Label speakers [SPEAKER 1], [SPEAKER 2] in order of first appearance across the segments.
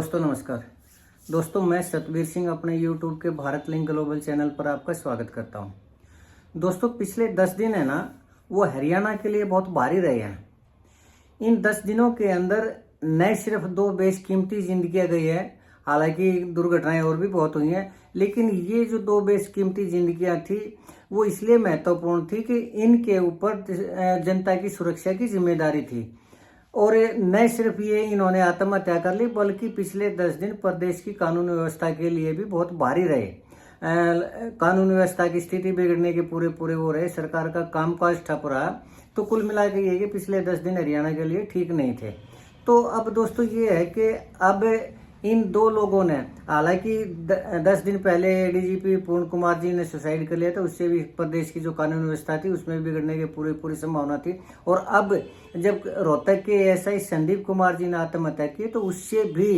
[SPEAKER 1] दोस्तों नमस्कार। दोस्तों मैं सतबीर सिंह अपने YouTube के भारत लिंक ग्लोबल चैनल पर आपका स्वागत करता हूं। दोस्तों पिछले 10 दिन है ना, वो हरियाणा के लिए बहुत भारी रहे हैं। इन 10 दिनों के अंदर न सिर्फ 2 बेशकीमती जिंदगियां गई है, हालांकि दुर्घटनाएं और भी बहुत हुई हैं, लेकिन ये जो 2 बेशकीमती जिंदगियां थी वो इसलिए महत्वपूर्ण थी कि इनके ऊपर जनता की सुरक्षा की जिम्मेदारी थी। और न सिर्फ ये इन्होंने आत्महत्या कर ली, बल्कि पिछले 10 दिन प्रदेश की कानून व्यवस्था के लिए भी बहुत भारी रहे। कानून व्यवस्था की स्थिति बिगड़ने के पूरे वो रहे, सरकार का कामकाज ठप रहा। तो कुल मिला के ये कि पिछले 10 दिन हरियाणा के लिए ठीक नहीं थे। तो अब दोस्तों ये है कि अब इन 2 लोगों ने, हालांकि 10 दिन पहले एडीजीपी पूर्ण कुमार जी ने सुसाइड कर लिया था, उससे भी प्रदेश की जो कानून व्यवस्था थी उसमें भी बिगड़ने की पूरी संभावना थी। और अब जब रोहतक के एएसआई संदीप कुमार जी ने आत्महत्या की तो उससे भी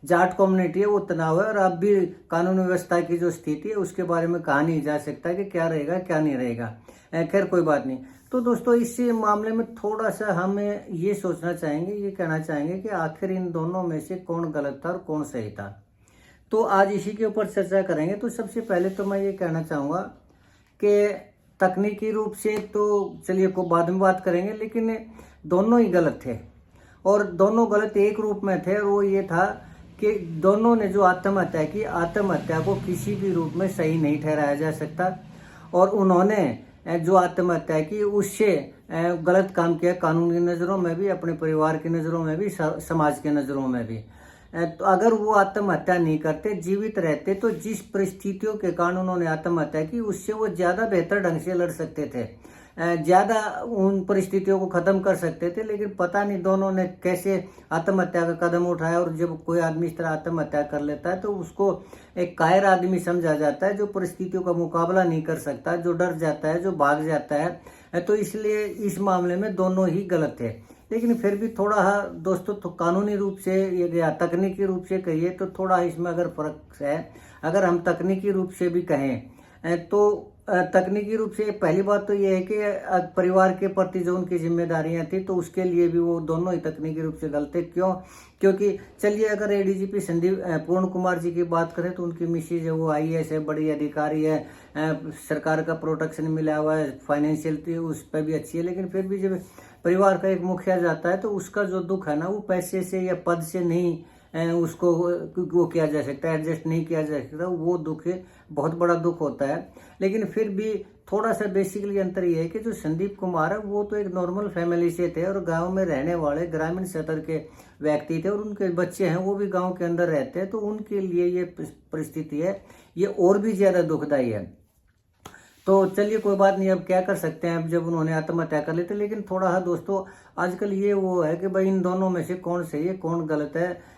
[SPEAKER 1] जाट कम्युनिटी है वो तनाव है। और अब भी कानून व्यवस्था की जो स्थिति है उसके बारे में कहा नहीं जा सकता कि क्या रहेगा क्या नहीं रहेगा। खैर कोई बात नहीं। तो दोस्तों इस मामले में थोड़ा सा हम ये सोचना चाहेंगे, ये कहना चाहेंगे कि आखिर इन दोनों में से कौन गलत था और कौन सही था। तो आज इसी के ऊपर चर्चा करेंगे। तो सबसे पहले तो मैं ये कहना चाहूँगा कि तकनीकी रूप से तो चलिए को बाद में बात करेंगे, लेकिन दोनों ही गलत थे। और दोनों गलत एक रूप में थे, और वो ये था कि दोनों ने जो आत्महत्या की, आत्महत्या को किसी भी रूप में सही नहीं ठहराया जा सकता। और उन्होंने जो आत्महत्या की उससे गलत काम किया, कानून की नज़रों में भी, अपने परिवार की नज़रों में भी, समाज के नज़रों में भी। तो अगर वो आत्महत्या नहीं करते, जीवित रहते, तो जिस परिस्थितियों के कारण उन्होंने आत्महत्या की उससे वो ज़्यादा बेहतर ढंग से लड़ सकते थे, ज़्यादा उन परिस्थितियों को ख़त्म कर सकते थे। लेकिन पता नहीं दोनों ने कैसे आत्महत्या का कदम उठाया। और जब कोई आदमी इस तरह आत्महत्या कर लेता है तो उसको एक कायर आदमी समझा जाता है, जो परिस्थितियों का मुकाबला नहीं कर सकता, जो डर जाता है, जो भाग जाता है। तो इसलिए इस मामले में दोनों ही गलत थे। लेकिन फिर भी थोड़ा दोस्तों तो कानूनी रूप से या तकनीकी रूप से कहिए तो थोड़ा इसमें अगर फर्क है। अगर हम तकनीकी रूप से भी कहें तो तकनीकी रूप से पहली बात तो ये है कि परिवार के प्रति जो उनकी जिम्मेदारियां थी तो उसके लिए भी वो दोनों ही तकनीकी रूप से गलत थे। क्यों? क्योंकि चलिए अगर एडीजीपी संदीप पूर्ण कुमार जी की बात करें तो उनकी मिसेज है, वो आईएएस है, बड़ी अधिकारी है, सरकार का प्रोटेक्शन मिला हुआ है, फाइनेंशियल उस पर भी अच्छी है। लेकिन फिर भी जब परिवार का एक मुखिया जाता है तो उसका जो दुख है ना, वो पैसे से या पद से नहीं उसको वो किया जा सकता, एडजस्ट नहीं किया जा सकता। वो दुख बहुत बड़ा दुख होता है। लेकिन फिर भी थोड़ा सा बेसिकली अंतर ये है कि जो संदीप कुमार है वो तो एक नॉर्मल फैमिली से थे और गांव में रहने वाले ग्रामीण स्तर के व्यक्ति थे, और उनके बच्चे हैं वो भी गांव के अंदर रहते हैं। तो उनके लिए ये परिस्थिति है, ये और भी ज्यादा दुखदायी है। तो चलिए कोई बात नहीं, अब क्या कर सकते हैं, अब जब उन्होंने आत्महत्या कर ली थी। लेकिन थोड़ा दोस्तों आजकल ये वो है कि भाई इन दोनों में से कौन सही है कौन गलत है,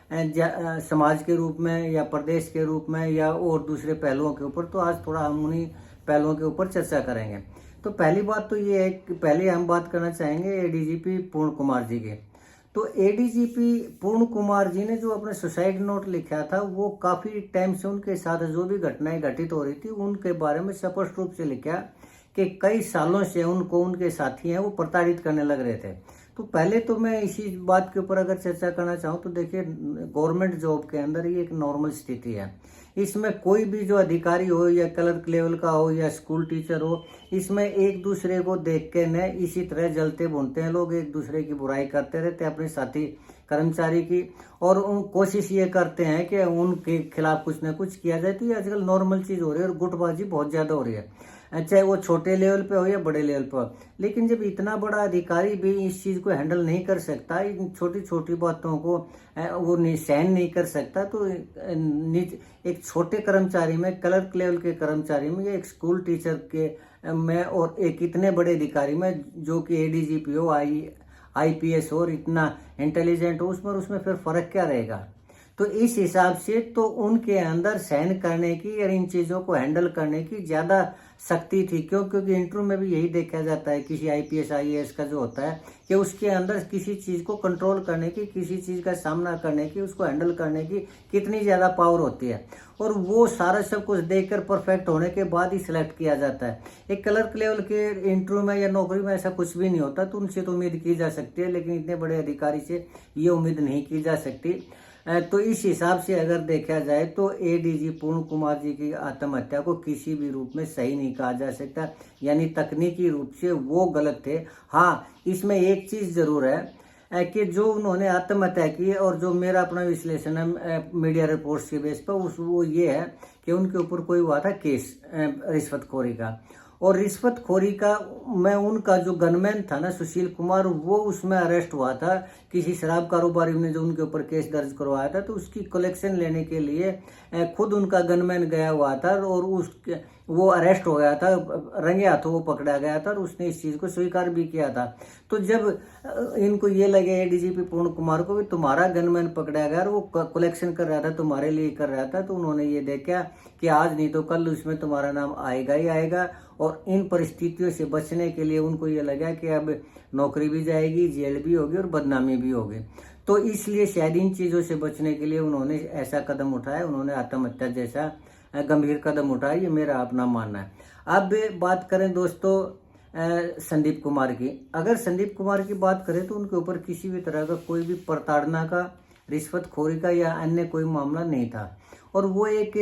[SPEAKER 1] समाज के रूप में या प्रदेश के रूप में या और दूसरे पहलुओं के ऊपर। तो आज थोड़ा हम उन्हीं पहलुओं के ऊपर चर्चा करेंगे। तो पहली बात तो ये है कि पहले हम बात करना चाहेंगे एडीजीपी पूर्ण कुमार जी के। तो एडीजीपी पूर्ण कुमार जी ने जो अपने सुसाइड नोट लिखा था वो काफ़ी टाइम से उनके साथ जो भी घटनाएं घटित हो रही थी उनके बारे में स्पष्ट रूप से लिखा कि कई सालों से उनको उनके साथी हैं वो प्रताड़ित करने लग रहे थे। तो पहले तो मैं इसी बात के ऊपर अगर चर्चा करना चाहूँ तो देखिए, गवर्नमेंट जॉब के अंदर ये एक नॉर्मल स्थिति है। इसमें कोई भी जो अधिकारी हो या क्लर्क लेवल का हो या स्कूल टीचर हो, इसमें एक दूसरे को देख के न इसी तरह जलते भुनते हैं लोग, एक दूसरे की बुराई करते रहते हैं अपने साथी कर्मचारी की। और कोशिश ये करते हैं कि उनके खिलाफ कुछ ना कुछ किया जाए। तो ये आजकल नॉर्मल चीज़ हो रही है और गुटबाजी बहुत ज़्यादा हो रही है, चाहे वो छोटे लेवल पे हो या बड़े लेवल पे हो। लेकिन जब इतना बड़ा अधिकारी भी इस चीज़ को हैंडल नहीं कर सकता, इन छोटी छोटी बातों को वो सहन नहीं कर सकता, तो एक छोटे कर्मचारी में, क्लर्क लेवल के कर्मचारी में या एक स्कूल टीचर के में और एक इतने बड़े अधिकारी में जो कि एडीजीपी हो, आईपीएस हो और इतना इंटेलिजेंट हो, उसमें फिर फर्क क्या रहेगा। तो इस हिसाब से तो उनके अंदर सहन करने की और इन चीज़ों को हैंडल करने की ज़्यादा शक्ति थी। क्यों? क्योंकि इंटरव्यू में भी यही देखा जाता है किसी आईपीएस आईएएस का जो होता है कि उसके अंदर किसी चीज़ को कंट्रोल करने की, किसी चीज़ का सामना करने की, उसको हैंडल करने की कितनी ज़्यादा पावर होती है। और वो सारा सब कुछ देखकर परफेक्ट होने के बाद ही सिलेक्ट किया जाता है। एक क्लर्क लेवल के इंटरव्यू में या नौकरी में ऐसा कुछ भी नहीं होता, तो उनसे तो उम्मीद की जा सकती है, लेकिन इतने बड़े अधिकारी से ये उम्मीद नहीं की जा सकती। तो इस हिसाब से अगर देखा जाए तो एडीजी पूर्ण कुमार जी की आत्महत्या को किसी भी रूप में सही नहीं कहा जा सकता, यानी तकनीकी रूप से वो गलत थे। हाँ, इसमें एक चीज़ जरूर है कि जो उन्होंने आत्महत्या की और जो मेरा अपना विश्लेषण है मीडिया रिपोर्ट्स के बेस पर वो ये है कि उनके ऊपर कोई हुआ था केस रिश्वतखोरी का, और रिश्वतखोरी का मैं उनका जो गनमैन था ना सुशील कुमार, वो उसमें अरेस्ट हुआ था किसी शराब कारोबारी ने जो उनके ऊपर केस दर्ज करवाया था, तो उसकी कलेक्शन लेने के लिए खुद उनका गनमैन गया हुआ था और वो अरेस्ट हो गया था, रंगे हाथों वो पकड़ा गया था और उसने इस चीज़ को स्वीकार भी किया था। तो जब इनको ये लगे एडीजीपी पूर्ण कुमार को कि तुम्हारा गनमैन पकड़ा गया और वो कलेक्शन कर रहा था, तुम्हारे लिए कर रहा था, तो उन्होंने ये देखा कि आज नहीं तो कल उसमें तुम्हारा नाम आएगा ही आएगा, और इन परिस्थितियों से बचने के लिए उनको ये लगा कि अब नौकरी भी जाएगी, जेल भी होगी और बदनामी भी होगी। तो इसलिए शायद इन चीज़ों से बचने के लिए उन्होंने ऐसा कदम उठाया, उन्होंने आत्महत्या जैसा गंभीर कदम उठाया, ये मेरा अपना मानना है। अब बात करें दोस्तों संदीप कुमार की, अगर संदीप कुमार की बात करें तो उनके ऊपर किसी भी तरह का कोई भी प्रताड़ना का, रिश्वतखोरी का या अन्य कोई मामला नहीं था, और वो एक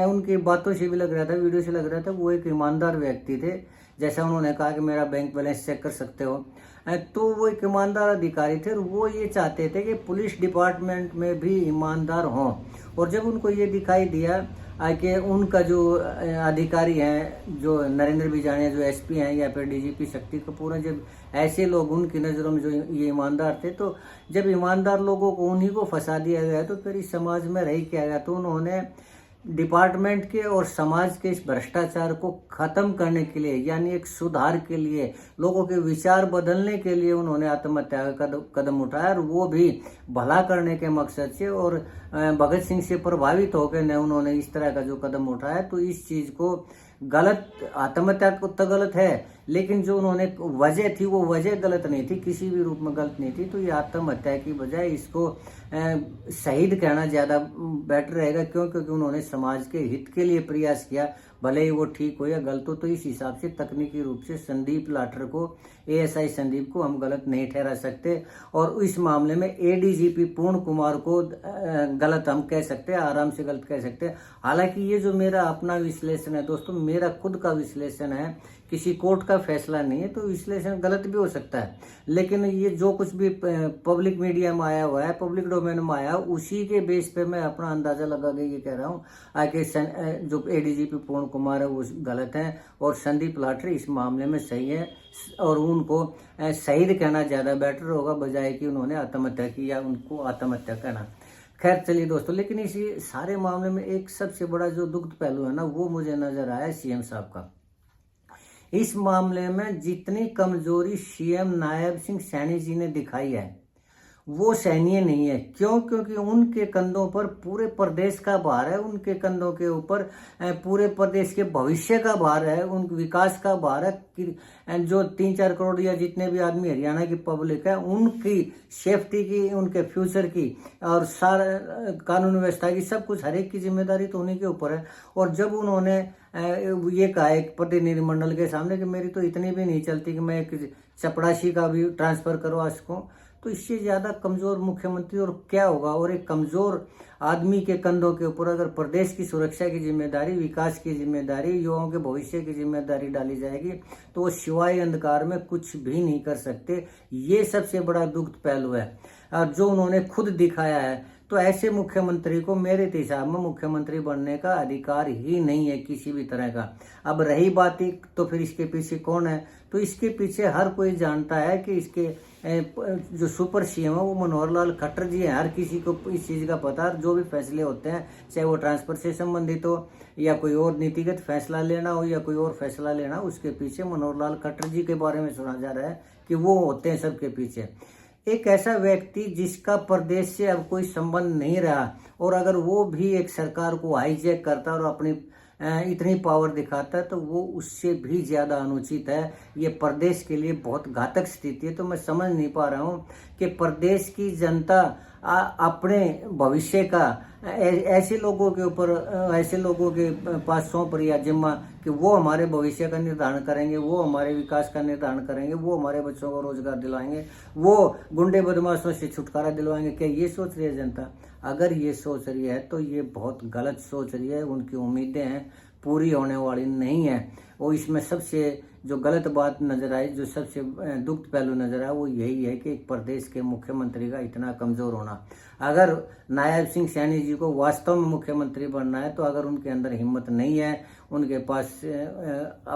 [SPEAKER 1] उनकी बातों से भी लग रहा था, वीडियो से लग रहा था वो एक ईमानदार व्यक्ति थे। जैसा उन्होंने कहा कि मेरा बैंक बैलेंस चेक कर सकते हो, तो वो एक ईमानदार अधिकारी थे और वो ये चाहते थे कि पुलिस डिपार्टमेंट में भी ईमानदार हों। और जब उनको ये दिखाई दिया कि उनका जो अधिकारी हैं, जो नरेंद्र बिजानिया जो एसपी हैं या फिर डीजीपी शक्ति कपूर हैं, जब ऐसे लोग उनकी नज़रों में जो ये ईमानदार थे, तो जब ईमानदार लोगों को उन्हीं को फंसा दिया गया तो फिर इस समाज में रह क्या गया। तो उन्होंने डिपार्टमेंट के और समाज के इस भ्रष्टाचार को खत्म करने के लिए, यानी एक सुधार के लिए, लोगों के विचार बदलने के लिए उन्होंने आत्महत्या का कदम उठाया, और वो भी भला करने के मकसद से। और भगत सिंह से प्रभावित होकर उन्होंने इस तरह का जो कदम उठाया, तो इस चीज़ को गलत, आत्महत्या तो गलत है, लेकिन जो उन्होंने वजह थी वो वजह गलत नहीं थी, किसी भी रूप में गलत नहीं थी। तो ये आत्महत्या की बजाय इसको शहीद कहना ज़्यादा बेटर रहेगा, क्योंकि उन्होंने समाज के हित के लिए प्रयास किया, भले ही वो ठीक हो या गलत हो। तो इस हिसाब से तकनीकी रूप से संदीप लाठर को, एएसआई संदीप को हम गलत नहीं ठहरा सकते, और इस मामले में एडीजीपी पूर्ण कुमार को गलत हम कह सकते हैं, आराम से गलत कह सकते हैं। हालांकि ये जो मेरा अपना विश्लेषण है दोस्तों, मेरा खुद का विश्लेषण है, किसी कोर्ट का फैसला नहीं है, तो विश्लेषण गलत भी हो सकता है। लेकिन ये जो कुछ भी पब्लिक मीडिया में आया हुआ है, पब्लिक डोमेन में आया, उसी के बेस पे मैं अपना अंदाजा लगा के ये कह रहा हूँ कि जो एडीजीपी पूर्ण कुमार है वो गलत है और संदीप लाठर इस मामले में सही है, और उनको शहीद कहना ज़्यादा बेटर होगा बजाय कि उन्होंने आत्महत्या की या उनको आत्महत्या कहना। खैर चलिए दोस्तों, लेकिन इसी सारे मामले में एक सबसे बड़ा जो दुखद पहलू है ना, वो मुझे नजर आया सीएम साहब का। इस मामले में जितनी कमजोरी सीएम नायब सिंह सैनी जी ने दिखाई है वो सैनीय नहीं है। क्यों? क्योंकि उनके कंधों पर पूरे प्रदेश का भार है, उनके कंधों के ऊपर पूरे प्रदेश के भविष्य का भार है, उनके विकास का भार है। जो 3-4 करोड़ या जितने भी आदमी हरियाणा की पब्लिक है, उनकी सेफ्टी की, उनके फ्यूचर की और सारा कानून व्यवस्था की, सब कुछ हर एक की जिम्मेदारी तो उन्हीं के ऊपर है। और जब उन्होंने ये कहा एक प्रतिनिधिमंडल के सामने कि मेरी तो इतनी भी नहीं चलती कि मैं एक चपरासी का भी ट्रांसफर करवा सकूं, तो इससे ज़्यादा कमज़ोर मुख्यमंत्री और क्या होगा। और एक कमज़ोर आदमी के कंधों के ऊपर अगर प्रदेश की सुरक्षा की जिम्मेदारी, विकास की जिम्मेदारी, युवाओं के भविष्य की जिम्मेदारी डाली जाएगी, तो वो सिवाय अंधकार में कुछ भी नहीं कर सकते। ये सबसे बड़ा दुखद पहलू है और जो उन्होंने खुद दिखाया है। तो ऐसे मुख्यमंत्री को मेरे हिसाब में मुख्यमंत्री बनने का अधिकार ही नहीं है किसी भी तरह का। अब रही बात ही, तो फिर इसके पीछे कौन है? तो इसके पीछे हर कोई जानता है कि इसके जो सुपर सीएम है वो मनोहर लाल खट्टर जी हैं। हर किसी को इस चीज़ का पता है। जो भी फैसले होते हैं, चाहे वो ट्रांसफर से संबंधित हो या कोई और नीतिगत फैसला लेना हो या कोई और फैसला लेना, उसके पीछे मनोहर लाल खट्टर जी के बारे में सुना जा रहा है कि वो होते हैं सबके पीछे। एक ऐसा व्यक्ति जिसका प्रदेश से अब कोई संबंध नहीं रहा, और अगर वो भी एक सरकार को हाईजैक करता और अपनी इतनी पावर दिखाता है, तो वो उससे भी ज़्यादा अनुचित है। ये प्रदेश के लिए बहुत घातक स्थिति है। तो मैं समझ नहीं पा रहा हूँ कि प्रदेश की जनता अपने भविष्य का ऐसे लोगों के ऊपर, ऐसे लोगों के पास सौंप रिया जिम्मा कि वो हमारे भविष्य का निर्धारण करेंगे, वो हमारे विकास का निर्धारण करेंगे, वो हमारे बच्चों को रोजगार दिलाएंगे, वो गुंडे बदमाशों से छुटकारा दिलवाएंगे। क्या ये सोच रही है जनता? अगर ये सोच रही है तो ये बहुत गलत सोच रही है। उनकी उम्मीदें हैं पूरी होने वाली नहीं है। और इसमें सबसे जो गलत बात नजर आई, जो सबसे दुख पहलू नजर आया, वो यही है कि एक प्रदेश के मुख्यमंत्री का इतना कमजोर होना। अगर नायब सिंह सैनी जी को वास्तव में मुख्यमंत्री बनना है तो अगर उनके अंदर हिम्मत नहीं है, उनके पास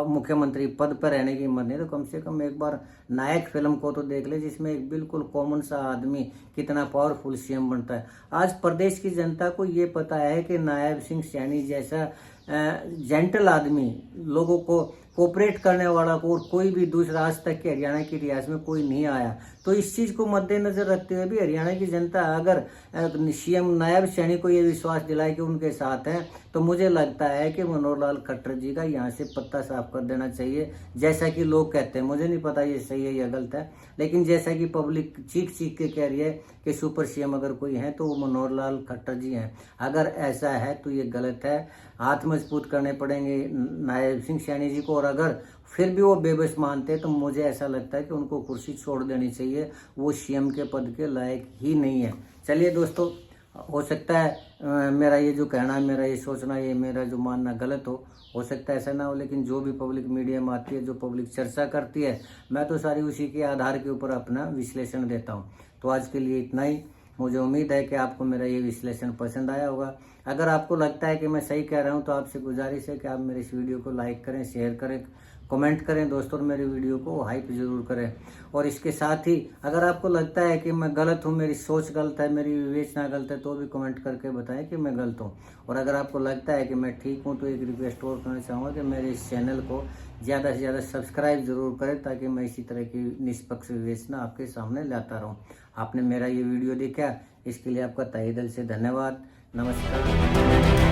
[SPEAKER 1] मुख्यमंत्री पद पर रहने की हिम्मत नहीं, तो कम से कम एक बार नायक फिल्म को तो देख ले, जिसमें एक बिल्कुल कॉमन सा आदमी कितना पावरफुल सीएम बनता है। आज प्रदेश की जनता को ये पता है कि नायब सिंह सैनी जैसा जेंटल आदमी, लोगों को कोऑपरेट करने वाला को और कोई भी दूसरा आज तक के हरियाणा की रियासत में कोई नहीं आया। तो इस चीज को मद्देनजर रखते हुए भी हरियाणा की जनता अगर सीएम नायब सैनी को ये विश्वास दिलाए कि उनके साथ हैं, तो मुझे लगता है कि मनोहर लाल खट्टर जी का यहाँ से पत्ता साफ कर देना चाहिए। जैसा कि लोग कहते हैं, मुझे नहीं पता ये सही है या गलत है, लेकिन जैसा कि पब्लिक चीख चीख के कह रही है कि सुपर सीएम अगर कोई है तो वो मनोहर लाल खट्टर जी हैं। अगर ऐसा है तो ये गलत है। हाथ मजबूत करने पड़ेंगे नायब सिंह सैनी जी को, और अगर फिर भी वो बेबस मानते हैं तो मुझे ऐसा लगता है कि उनको कुर्सी छोड़ देनी चाहिए। वो सीएम के पद के लायक ही नहीं है। चलिए दोस्तों, हो सकता है मेरा ये जो कहना है, मेरा ये सोचना, ये मेरा जो मानना गलत हो सकता है ऐसा ना हो, लेकिन जो भी पब्लिक मीडिया में आती है, जो पब्लिक चर्चा करती है, मैं तो सारी उसी के आधार के ऊपर अपना विश्लेषण देता हूँ। तो आज के लिए इतना ही। मुझे उम्मीद है कि आपको मेरा ये विश्लेषण पसंद आया होगा। अगर आपको लगता है कि मैं सही कह रहा हूँ तो आपसे गुजारिश है कि आप मेरे इस वीडियो को लाइक करें, शेयर करें, कमेंट करें दोस्तों, और मेरे वीडियो को हाइप जरूर करें। और इसके साथ ही अगर आपको लगता है कि मैं गलत हूँ, मेरी सोच गलत है, मेरी विवेचना गलत है, तो भी कमेंट करके बताएं कि मैं गलत हूँ। और अगर आपको लगता है कि मैं ठीक हूँ तो एक रिक्वेस्ट और करना चाहूँगा कि मेरे इस चैनल को ज़्यादा से ज़्यादा सब्सक्राइब जरूर करें, ताकि मैं इसी तरह की निष्पक्ष विवेचना आपके सामने लाता रहूँ। आपने मेरा ये वीडियो देखा, इसके लिए आपका तहे दिल से धन्यवाद। नमस्कार।